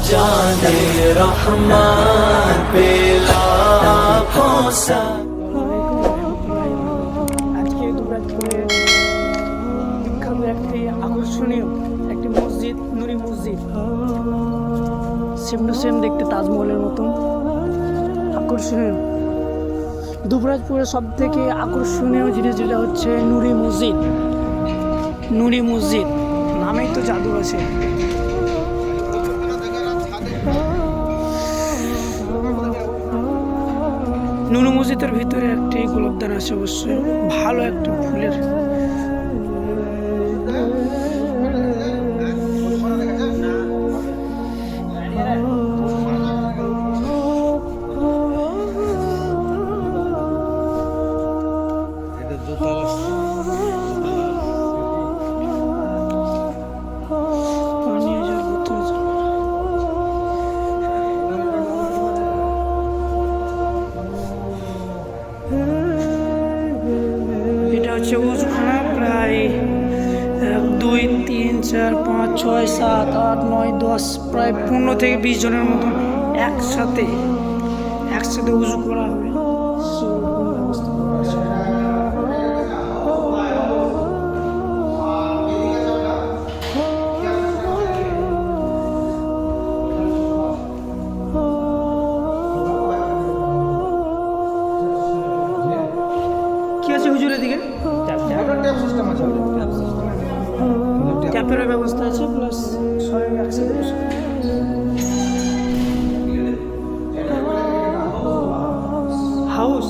जाने रहमान पे लाखों सा। আজকে দুবরাজপুরের বিখ্যাত একটি আকর্ষণীয় একটি মসজিদ, নুরি মসজিদ, সেম টু সেম দেখতে তাজমহলের মতন আকর্ষণীয়। দুবরাজপুরের সব থেকে আকর্ষণীয় জিনিস যেটা হচ্ছে নুরি মসজিদ। নুরি মসজিদ নামেই তো জাদু আছে। নুরু মসজিদের ভিতরে একটি গোলাপদান আছে, অবশ্যই ভালো একটি ফুলের। এটা হচ্ছে উজুখানা, প্রায় 1 2 3 4 5 6 7 8 9 10 প্রায় 15 থেকে 20 জনের মতন একসাথে উজু করা হবে। কি আছে হুজুরের দিকে? ট্যাপের ব্যবস্থা আছে, প্লাস সবাই একসাথে বসে। হাউস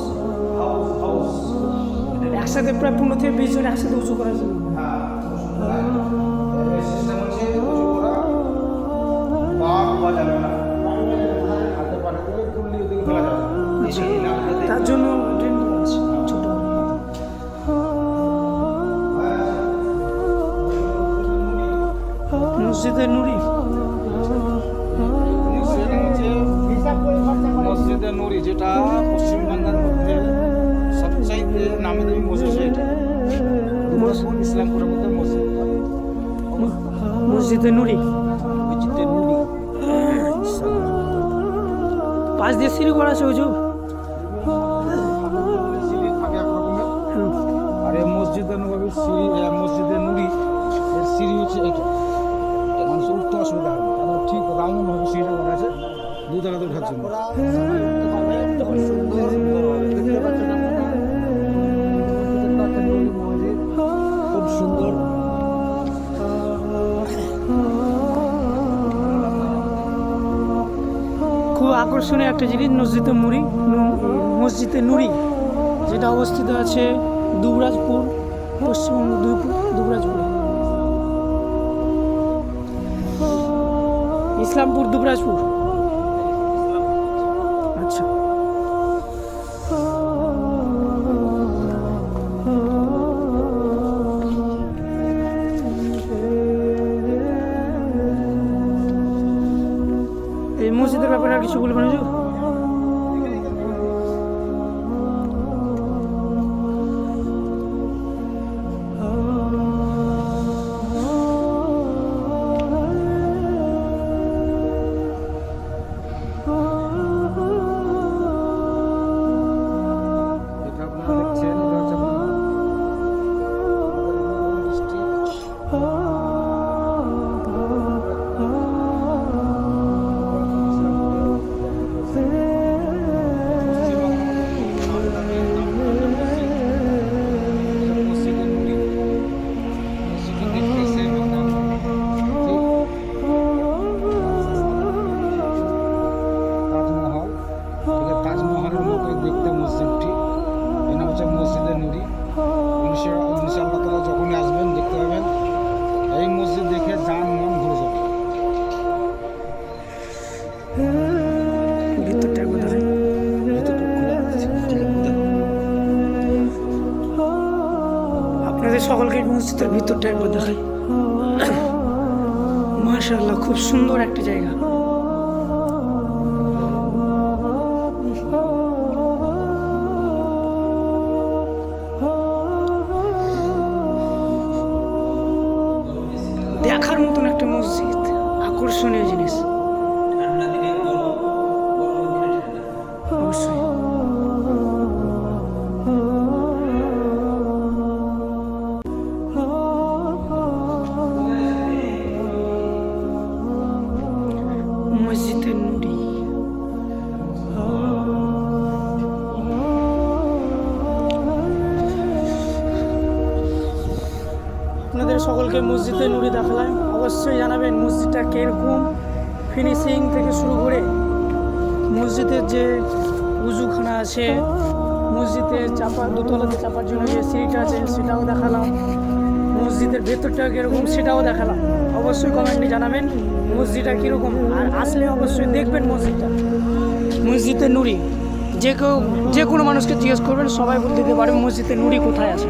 একসাথে প্রায় 15 থেকে 20 জন একসাথে উঁচু করার জন্য। তার জন্য ছোট মসজিদে নুরি। মসজিদে নুরি যেটা পশ্চিমবাংলার মধ্যে সবচাইতে নামি দামি মসজিদ, এটা ইসলামপুরের মধ্যে মসজিদ। মসজিদে নুরি পাঁচ দিয়ে সিঁড়ি করা আছে হুজুর। আর এই মসজিদে নববীর সিঁড়ি, মসজিদে নুরি এর সিঁড়ি হচ্ছে এটা, মানুষের উঠতে অসুবিধা হবে না, ঠিক রাউন্ড ভাবে সিঁড়িটা করা আছে দুধারাতে ওঠার জন্য। খুব সুন্দর। খুব আকর্ষণীয় একটা জিনিস মসজিদে নুরি, যেটা অবস্থিত আছে দুবরাজপুর, পশ্চিমবঙ্গ দুবরাজপুরে, ইসলামপুর দুবরাজপুর। আচ্ছা, এই মসজিদের ব্যাপারে আর কিছু বলবেন হুজুর? এটা আপনারা দেখছেন, এটা হচ্ছে তাজমহলের মতোই দেখতে মসজিদটি। এর নাম হচ্ছে মসজিদে নুরি। ইনশাআল্লাহ তাআলা যখনই আসবেন দেখতে পাবেন, এই মসজিদ দেখে জান মন ভরে যাবে। ভিতরটা কোথায়? আপনাদের সকলকে মসজিদের ভিতরটা একবার দেখাই। মাশাআল্লাহ, খুব সুন্দর একটি জায়গা। দেখার মতন একটা মসজিদ, আকর্ষণীয় জিনিস। মসজিদে নুরি। আপনাদের সকলকে মসজিদে নুরি দেখালাম। অবশ্যই জানাবেন মসজিদটা কীরকম, ফিনিশিং থেকে শুরু করে মসজিদের যে উজুখানা আছে, মসজিদে দোতলাতে চাপার জন্য যে সিঁড়িটা আছে সেটাও দেখালাম, মসজিদের ভেতরটা কীরকম সেটাও দেখালাম। অবশ্যই কমেন্টে জানাবেন মসজিদটা কীরকম, আর আসলে অবশ্যই দেখবেন মসজিদটা। মসজিদে নুরি যে কোনো মানুষকে জিজ্ঞেস করবেন, সবাই বলতে দিতে পারবে মসজিদে নুরি কোথায় আছে।